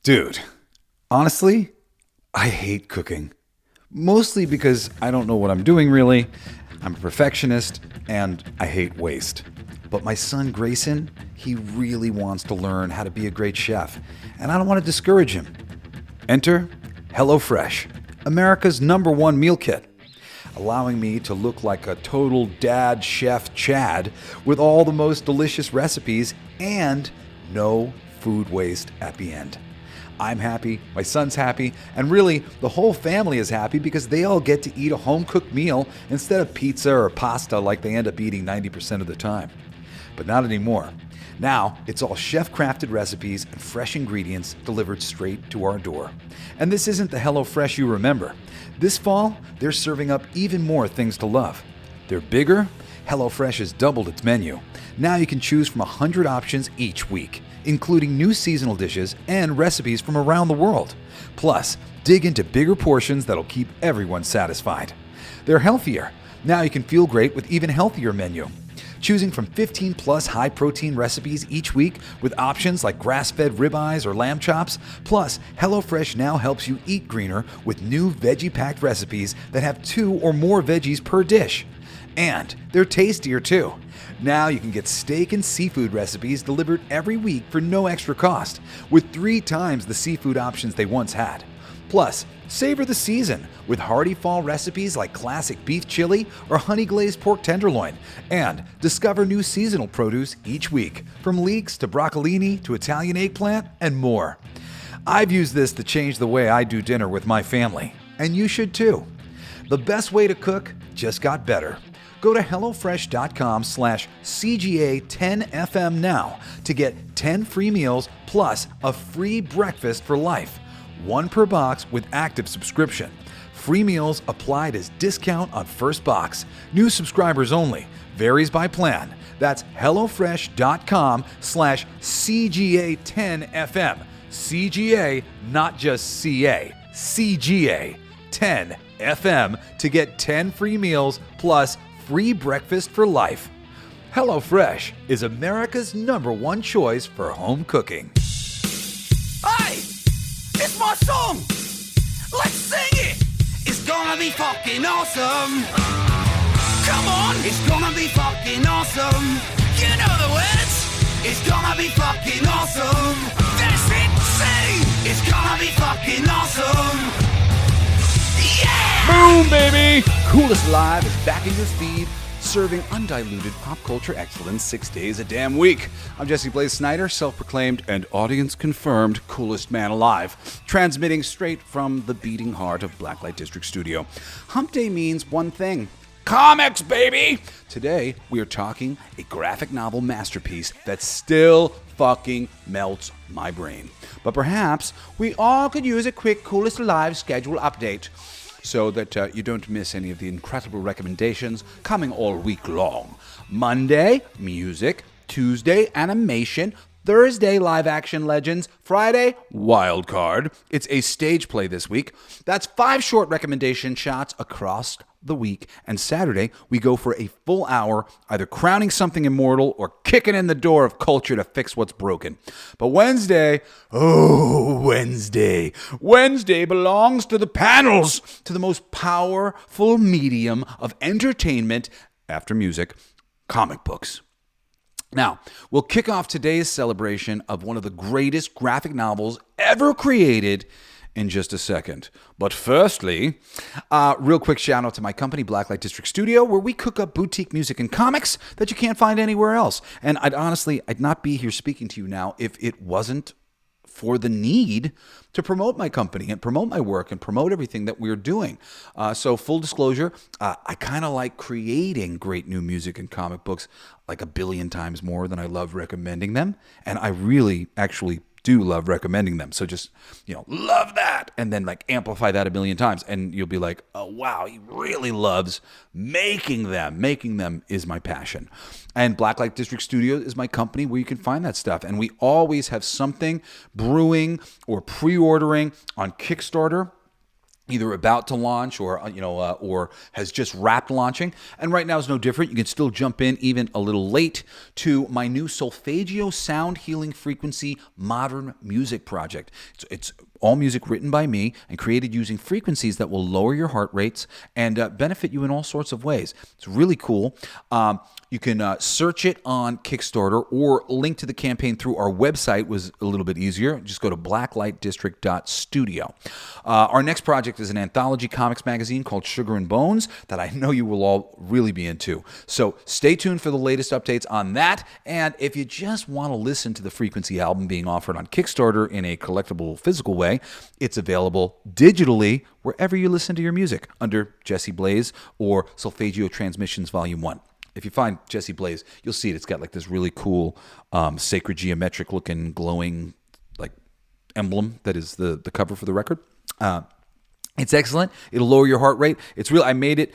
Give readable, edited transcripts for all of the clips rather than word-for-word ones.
Dude, honestly, I hate cooking. Mostly because I don't know what I'm doing really. I'm a perfectionist and I hate waste. But my son Grayson, he really wants to learn how to be a great chef, and I don't want to discourage him. Enter HelloFresh, America's #1 meal kit, allowing me to look like a total dad chef Chad with all the most delicious recipes and no food waste at the end. I'm happy, my son's happy, and really the whole family is happy because they all get to eat a home-cooked meal instead of pizza or pasta like they end up eating 90% of the time. But not anymore. Now, it's all chef-crafted recipes and fresh ingredients delivered straight to our door. And this isn't the HelloFresh you remember. This fall, they're serving up even more things to love. They're bigger. HelloFresh has doubled its menu. Now you can choose from 100 options each week, including new seasonal dishes and recipes from around the world. Plus, dig into bigger portions that'll keep everyone satisfied. They're healthier. Now you can feel great with even healthier menu. Choosing from 15 plus high-protein recipes each week with options like grass-fed ribeyes or lamb chops. Plus, HelloFresh now helps you eat greener with new veggie-packed recipes that have 2 or more veggies per dish. And they're tastier too. Now you can get steak and seafood recipes delivered every week for no extra cost, with 3 times the seafood options they once had. Plus, savor the season with hearty fall recipes like classic beef chili or honey glazed pork tenderloin, and discover new seasonal produce each week, from leeks to broccolini to Italian eggplant and more. I've used this to change the way I do dinner with my family, and you should too. The best way to cook just got better. Go to HelloFresh.com/CGA10FM now to get 10 free meals plus a free breakfast for life. 1 per box with active subscription. Free meals applied as discount on first box. New subscribers only. Varies by plan. That's HelloFresh.com/CGA10FM. CGA, not just CA. CGA 10FM to get 10 free meals plus free breakfast for life. HelloFresh is America's #1 choice for home cooking. Hey! It's my song! Let's sing it! It's gonna be fucking awesome! Come on! It's gonna be fucking awesome! You know the words! It's gonna be fucking awesome! That's it! Sing! It's gonna be fucking awesome! Yeah! Boom, baby! Coolest Live is back in your feed, serving undiluted pop culture excellence 6 days a damn week. I'm Jesse Blaze Snyder, self-proclaimed and audience-confirmed coolest man alive, transmitting straight from the beating heart of Blacklight District Studio. Hump Day means one thing: comics, baby! Today, we are talking a graphic novel masterpiece that still fucking melts my brain. But perhaps we all could use a quick Coolest Alive schedule update, so that you don't miss any of the incredible recommendations coming all week long. Monday, music. Tuesday, animation. Thursday, live-action legends. Friday, wild card. It's a stage play this week. That's 5 short recommendation shots across the week. And Saturday, we go for a full hour, either crowning something immortal or kicking in the door of culture to fix what's broken. But Wednesday belongs to the panels, to the most powerful medium of entertainment after music, comic books. Now, we'll kick off today's celebration of one of the greatest graphic novels ever created in just a second. But firstly, real quick shout out to my company, Blacklight District Studio, where we cook up boutique music and comics that you can't find anywhere else. And I'd not be here speaking to you now if it wasn't for the need to promote my company and promote my work and promote everything that we're doing. So full disclosure, I kind of like creating great new music and comic books like a billion times more than I love recommending them. And I really actually do love recommending them. So just, love that. And then amplify that a million times. And you'll be like, oh, wow, he really loves making them. Making them is my passion. And Blacklight District Studio is my company where you can find that stuff. And we always have something brewing or pre-ordering on Kickstarter. either about to launch or has just wrapped launching. And right now is no different. You can still jump in even a little late to my new Solfeggio Sound Healing Frequency Modern Music project. It's all music written by me and created using frequencies that will lower your heart rates and benefit you in all sorts of ways. It's really cool. You can search it on Kickstarter or link to the campaign through our website was a little bit easier. Just go to blacklightdistrict.studio. Our next project is an anthology comics magazine called Sugar and Bones that I know you will all really be into. So stay tuned for the latest updates on that. And if you just want to listen to the Frequency album being offered on Kickstarter in a collectible physical way, it's available digitally wherever you listen to your music under Jesse Blaze or Solfeggio Transmissions Volume 1. If you find Jesse Blaze, you'll see it. It's got like this really cool sacred geometric looking glowing like emblem that is the cover for the record. It's excellent. It'll lower your heart rate. It's real. I made it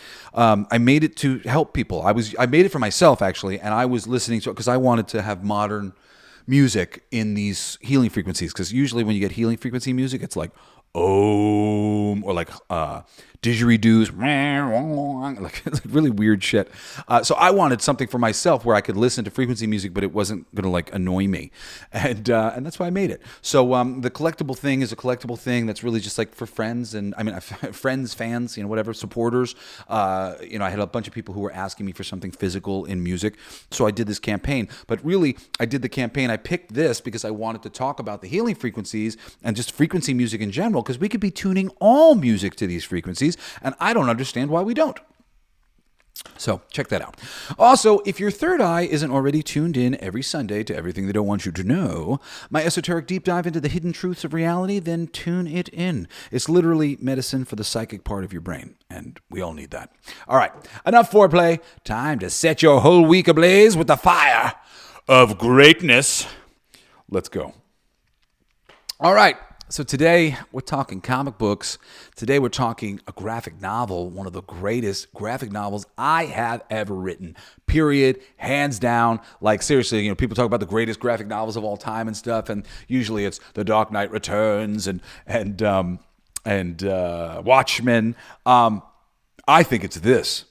to help people. I made it for myself actually, and I was listening to it because I wanted to have modern music in these healing frequencies. Because usually when you get healing frequency music, it's like Om or like didgeridoos, like it's really weird shit. So I wanted something for myself where I could listen to frequency music, but it wasn't going to like annoy me, and that's why I made it. So the collectible thing is a collectible thing that's really just like for friends and friends, fans, whatever, supporters. I had a bunch of people who were asking me for something physical in music, so I did this campaign. But really, I did the campaign. I picked this because I wanted to talk about the healing frequencies and just frequency music in general, because we could be tuning all music to these frequencies, and I don't understand why we don't. So check that out. Also, if your third eye isn't already tuned in every Sunday to Everything They Don't Want You to Know, my esoteric deep dive into the hidden truths of reality, then tune it in. It's literally medicine for the psychic part of your brain, and we all need that. All right, enough foreplay. Time to set your whole week ablaze with the fire of greatness. Let's go. All right. So today we're talking comic books. Today we're talking a graphic novel, one of the greatest graphic novels I have ever written. Period. Hands down. Like seriously, people talk about the greatest graphic novels of all time and stuff, and usually it's The Dark Knight Returns and Watchmen. I think it's this.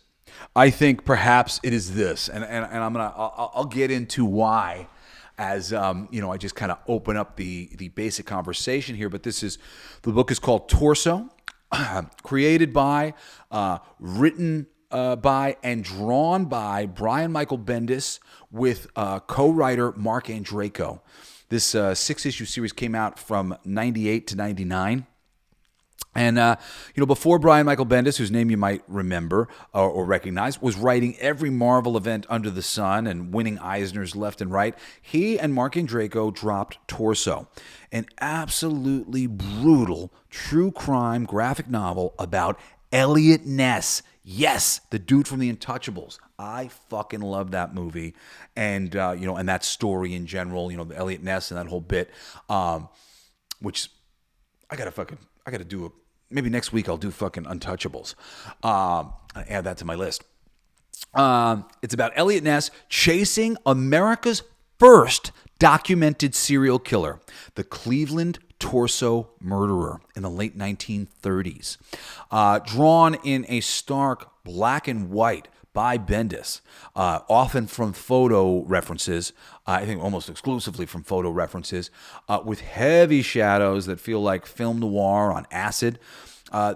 I think perhaps it is this, and I'll get into why. As I just kind of open up the basic conversation here, but the book is called Torso, created by, written by, and drawn by Brian Michael Bendis with co-writer Marc Andreyko. This 6-issue series came out from 98 to 99. And, before Brian Michael Bendis, whose name you might remember or recognize, was writing every Marvel event under the sun and winning Eisners left and right, he and Marc Andreyko dropped Torso, an absolutely brutal true crime graphic novel about Eliot Ness. Yes, the dude from The Untouchables. I fucking love that movie. And, and that story in general, Eliot Ness and that whole bit, which I got to do maybe next week I'll do fucking Untouchables. Add that to my list. It's about Eliot Ness chasing America's first documented serial killer, the Cleveland Torso murderer in the late 1930s. Drawn in a stark black and white by Bendis, often from photo references, I think almost exclusively from photo references, with heavy shadows that feel like film noir on acid.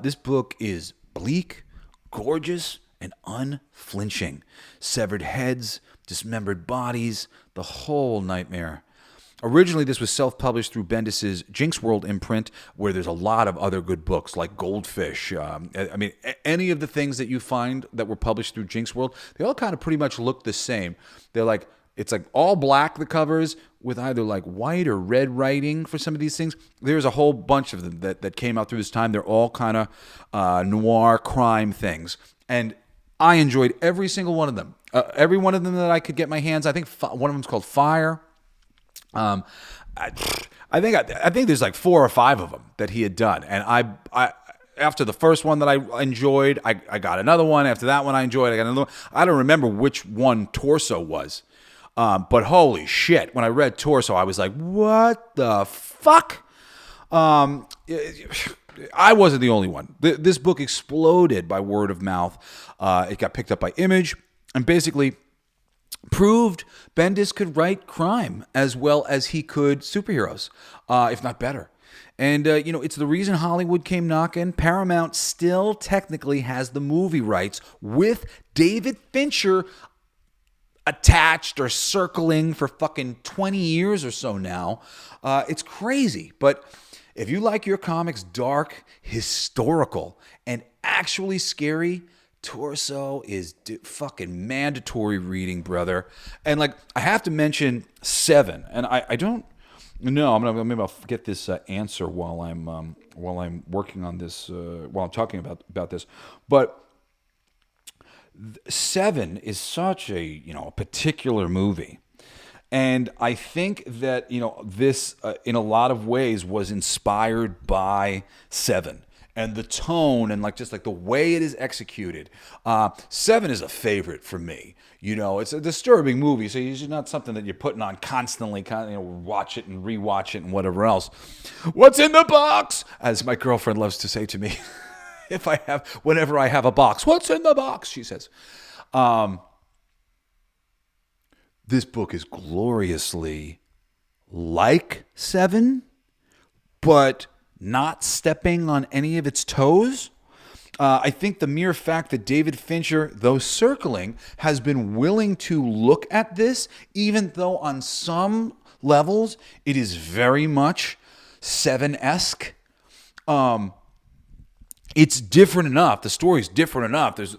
This book is bleak, gorgeous, and unflinching. Severed heads, dismembered bodies, the whole nightmare. Originally, this was self-published through Bendis' Jinx World imprint, where there's a lot of other good books, like Goldfish. Any of the things that you find that were published through Jinx World, they all kind of pretty much look the same. It's like all black, the covers, with either like white or red writing for some of these things. There's a whole bunch of them that came out through this time. They're all kind of noir crime things. And I enjoyed every single one of them. Every one of them that I could get my hands. I think one of them's called Fire. I think there's like 4 or 5 of them that he had done, and I after the first one that I enjoyed, I got another one. After that one I enjoyed, I got another one. I don't remember which one Torso was, but holy shit, when I read Torso, I was like, what the fuck? I wasn't the only one. This book exploded by word of mouth. It got picked up by Image and basically proved Bendis could write crime as well as he could superheroes, if not better. And, it's the reason Hollywood came knocking. Paramount still technically has the movie rights with David Fincher attached or circling for fucking 20 years or so now. It's crazy. But if you like your comics dark, historical, and actually scary, Torso is fucking mandatory reading, brother. And I have to mention Seven, and I don't know. Maybe I'll get this answer while I'm working on this, while I'm talking about this. But Seven is such a particular movie, and I think that this in a lot of ways was inspired by Seven. And the tone and just the way it is executed. Seven is a favorite for me. It's a disturbing movie, so it's not something that you're putting on constantly, watch it and rewatch it and whatever else. What's in the box? As my girlfriend loves to say to me, whenever I have a box, what's in the box? She says. This book is gloriously like Seven, but not stepping on any of its toes. I think the mere fact that David Fincher, though circling, has been willing to look at this, even though on some levels it is very much Seven-esque. It's different enough. The story's different enough. There's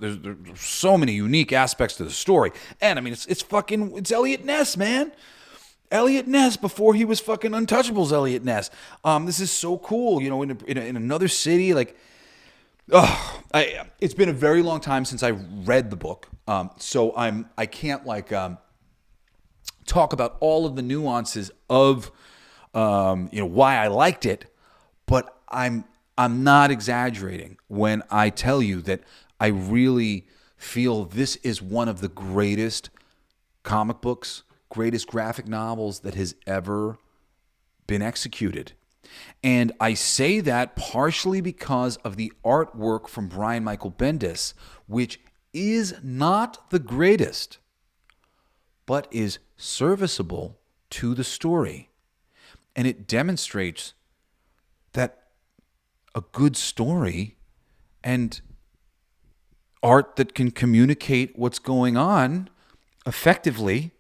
so many unique aspects to the story. And it's Eliot Ness, man. Eliot Ness before he was fucking Untouchables. Eliot Ness. This is so cool. In another city, it's been a very long time since I read the book. So I can't talk about all of the nuances of why I liked it, but I'm not exaggerating when I tell you that I really feel this is one of the greatest comic books, greatest graphic novels that has ever been executed. And I say that partially because of the artwork from Brian Michael Bendis, which is not the greatest, but is serviceable to the story. And it demonstrates that a good story and art that can communicate what's going on effectively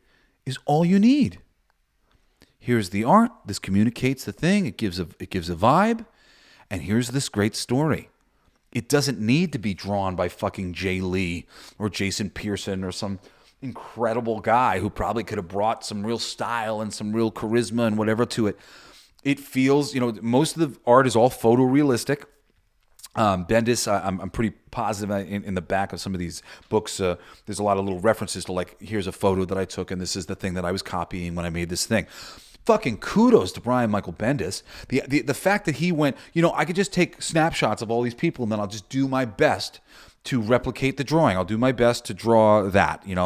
is all you need. Here's the art. This communicates the thing. It gives a vibe. And here's this great story. It doesn't need to be drawn by fucking Jay Lee or Jason Pearson or some incredible guy who probably could have brought some real style and some real charisma and whatever to it. It feels, most of the art is all photorealistic. Bendis, I'm pretty positive in the back of some of these books, there's a lot of little references to here's a photo that I took and this is the thing that I was copying when I made this thing. Fucking kudos to Brian Michael Bendis. The fact that he went, I could just take snapshots of all these people and then I'll just do my best to replicate the drawing. I'll do my best to draw that, and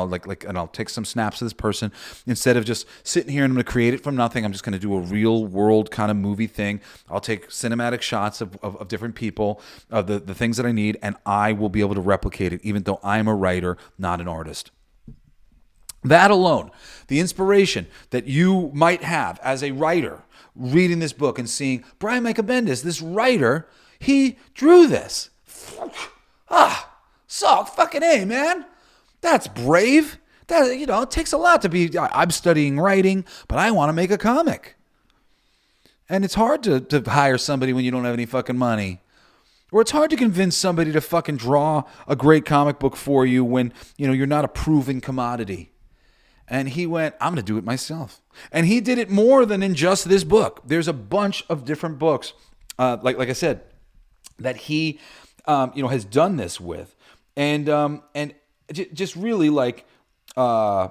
I'll take some snaps of this person instead of just sitting here and I'm going to create it from nothing. I'm just going to do a real world kind of movie thing. I'll take cinematic shots of different people, of the things that I need, and I will be able to replicate it, even though I'm a writer, not an artist. That alone, the inspiration that you might have as a writer reading this book and seeing Brian Michael Bendis, this writer, he drew this. So fucking A, man. That's brave. That, it takes a lot to be, I'm studying writing, but I want to make a comic. And it's hard to hire somebody when you don't have any fucking money. Or it's hard to convince somebody to fucking draw a great comic book for you when, you're not a proven commodity. And he went, I'm going to do it myself. And he did it more than in just this book. There's a bunch of different books, like I said, that he, has done this with. And just really I've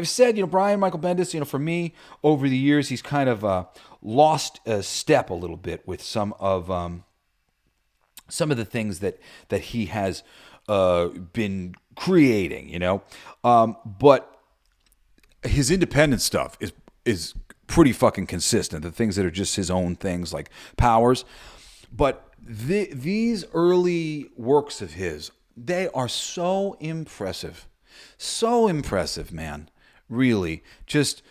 said, Brian Michael Bendis, for me, over the years, he's kind of lost a step a little bit with some of the things that he has been creating, but his independent stuff is pretty fucking consistent. The things that are just his own things, like Powers. But these early works of his, they are so impressive. So impressive, man. Really. Just...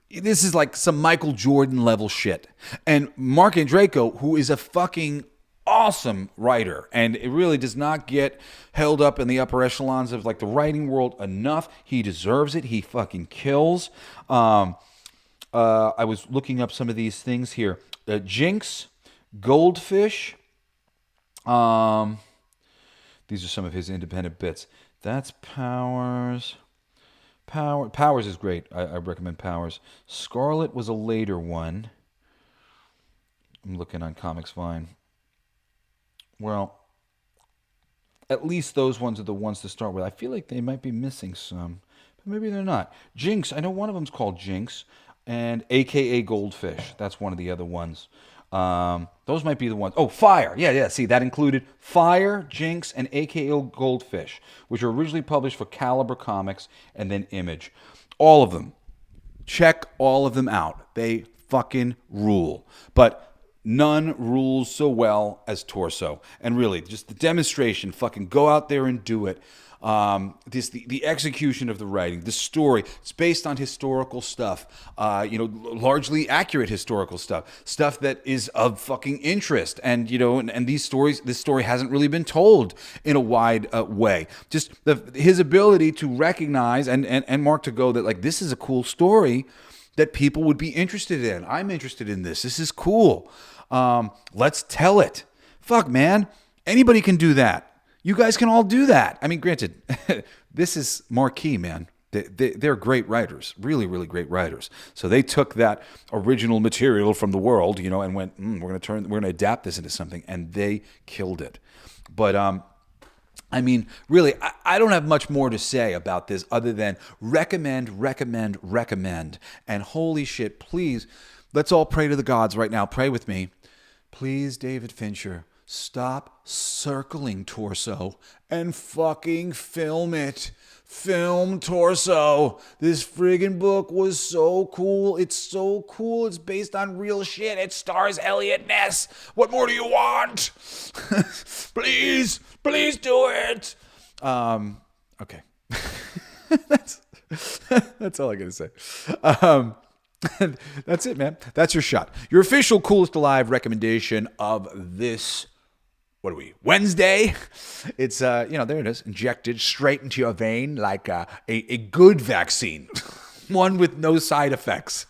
this is like some Michael Jordan level shit. And Marc Andreyko, who is a fucking awesome writer, and it really does not get held up in the upper echelons of like the writing world enough. He deserves it. He fucking kills. I was looking up some of these things here. Jinx, Goldfish. These are some of his independent bits. That's Powers. Powers is great. I recommend Powers. Scarlet was a later one. I'm looking on Comics Vine. Well, at least those ones are the ones to start with. I feel like they might be missing some, but maybe they're not. Jinx, I know one of them's called Jinx, and AKA Goldfish. That's one of the other ones. Those might be the ones. Oh, Fire. Yeah. See, that included Fire, Jinx, and AKA Goldfish, which were originally published for Caliber Comics and then Image. All of them. Check all of them out. They fucking rule. But none rules so well as Torso. And really, just the demonstration, fucking go out there and do it. The execution of the writing, the story, it's based on historical stuff, largely accurate historical stuff that is of fucking interest. And, and this story hasn't really been told in a wide way. Just his ability to recognize and Marc to go that like, this is a cool story that people would be interested in. I'm interested in this. This is cool. Let's tell it. Fuck, man. Anybody can do that. You guys can all do that. I mean, granted, this is marquee, man. They're great writers, really, really great writers. So they took that original material from the world, and went, we're going to adapt this into something, and they killed it. But I mean, really, I don't have much more to say about this other than recommend. And holy shit, please, let's all pray to the gods right now. Pray with me. Please, David Fincher, stop circling Torso and fucking film it. Film Torso. This friggin' book was so cool. It's so cool. It's based on real shit. It stars Eliot Ness. What more do you want? Please do it. Okay. That's all I gotta say. That's it, man. That's your shot. Your official Coolest Alive recommendation of this, what are we, Wednesday? It's, there it is, injected straight into your vein like a good vaccine. One with no side effects.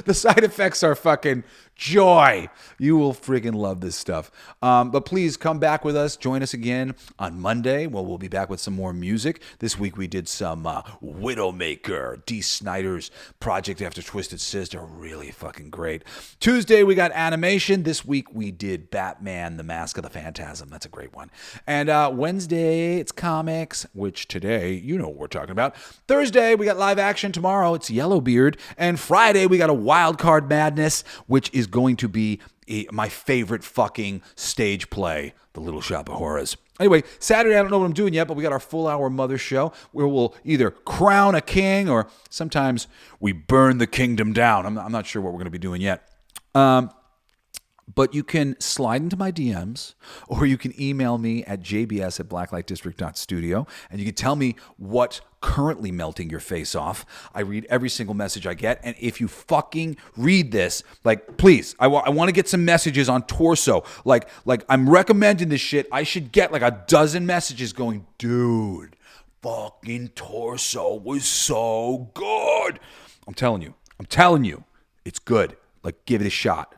The side effects are fucking joy. You will friggin' love this stuff. But please come back with us. Join us again on Monday. Well, we'll be back with some more music. This week we did some Widowmaker, Dee Snider's Project After Twisted Sister. Really fucking great. Tuesday we got animation. This week we did Batman, The Mask of the Phantasm. That's a great one. And Wednesday it's comics, which today, you know what we're talking about. Thursday we got live action. Tomorrow it's Yellowbeard. And Friday we got a Wild Card Madness, which is going to be my favorite fucking stage play, The Little Shop of Horrors. Anyway, Saturday, I don't know what I'm doing yet, but we got our full-hour Mother show where we'll either crown a king or sometimes we burn the kingdom down. I'm not sure what we're going to be doing yet. But you can slide into my DMs or you can email me at jbs@blacklightdistrict.studio and you can tell me what currently melting your face off. I read every single message I get. And if you fucking read this, like, please, I want to get some messages on Torso. Like I'm recommending this shit. I should get like a dozen messages going, dude, fucking Torso was so good. I'm telling you, it's good. Like, give it a shot.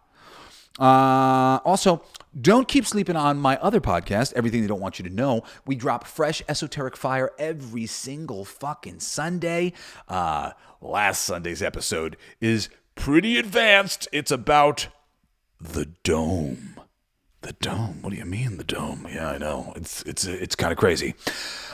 Also, don't keep sleeping on my other podcast, Everything They Don't Want You to Know. We drop fresh esoteric fire every single fucking Sunday. Last Sunday's episode is pretty advanced. It's about the dome. The dome? What do you mean the dome? Yeah, I know. It's kind of crazy.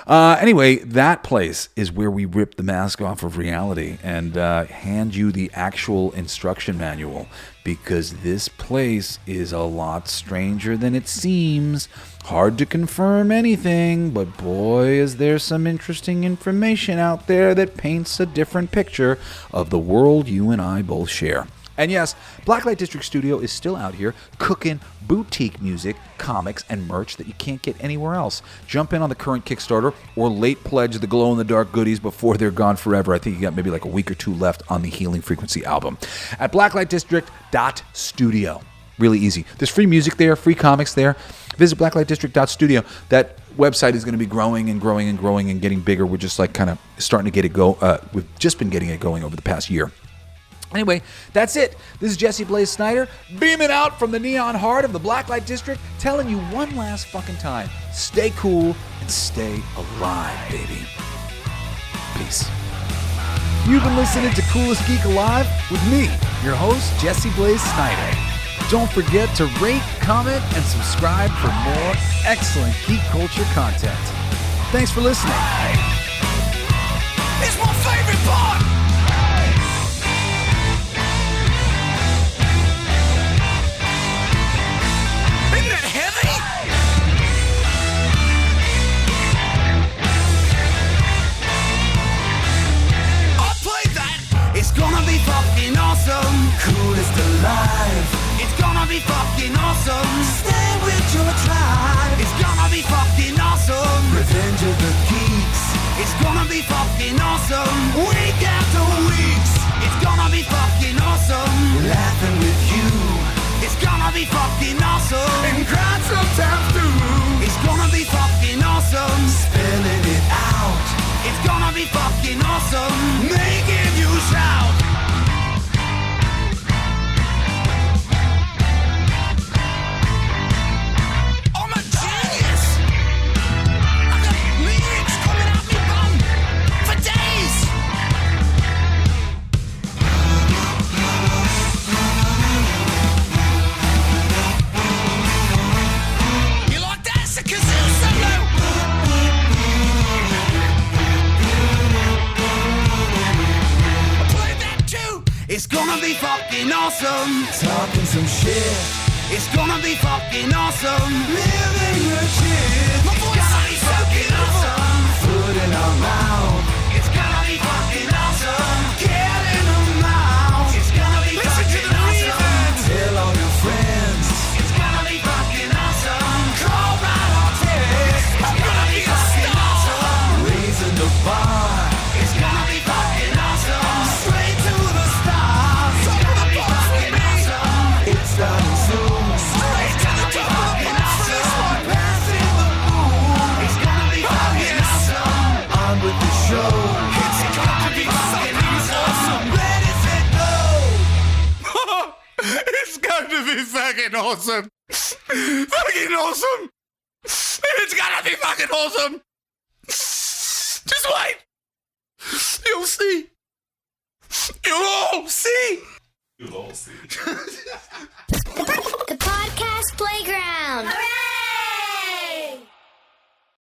Anyway, that place is where we rip the mask off of reality and hand you the actual instruction manual, because this place is a lot stranger than it seems. Hard to confirm anything, but boy, is there some interesting information out there that paints a different picture of the world you and I both share. And yes, Blacklight District Studio is still out here cooking boutique music, comics, and merch that you can't get anywhere else. Jump in on the current Kickstarter or late pledge the glow-in-the-dark goodies before they're gone forever. I think you got maybe like a week or two left on the Healing Frequency album. At blacklightdistrict.studio. Really easy. There's free music there, free comics there. Visit blacklightdistrict.studio. That website is going to be growing and growing and growing and getting bigger. We're just like kind of starting to get it go. We've just been getting it going over the past year. Anyway, that's it. This is Jesse Blaze Snyder, beaming out from the neon heart of the Blacklight District, telling you one last fucking time, stay cool and stay alive, baby. Peace. You've been listening to Coolest Geek Alive with me, your host, Jesse Blaze Snyder. Don't forget to rate, comment, and subscribe for more excellent geek culture content. Thanks for listening. It's my favorite part! It's gonna be fucking awesome. Coolest alive. It's gonna be fucking awesome. Stay with your tribe. It's gonna be fucking awesome. Revenge of the Geeks. It's gonna be fucking awesome. Week after weeks. It's gonna be fucking awesome. Laughing with you. It's gonna be fucking awesome. And crying sometimes too. It's gonna be fucking awesome. Spelling it out. It's gonna be fucking awesome. Making you shout. I'm a genius. I got lyrics coming out my bum for days. You like that? It's a kazoo solo. It's gonna be fucking awesome. Talking some shit. It's gonna be fucking awesome. Living the shit. My voice is fucking awesome. Food in our mouth. It's gonna be fucking awesome. Get in the mouth. It's gonna be fucking awesome. Tell all your friends. It's gonna be fucking awesome. Call right or text. It's gonna be fucking awesome. Raising the bar. It's gonna be fucking awesome. Straight to the stars. It's gonna be fucking awesome. It's starting soon. Straight to the top. Awesome. Passing the moon. It's gonna be fucking awesome. On with the show. It's gonna be fucking awesome. Ready, set, go. It's going to be fucking awesome. Fucking awesome. It's gonna be fucking awesome. Just wait. You'll see. You'll all see. You'll all see. The podcast playground. Hooray!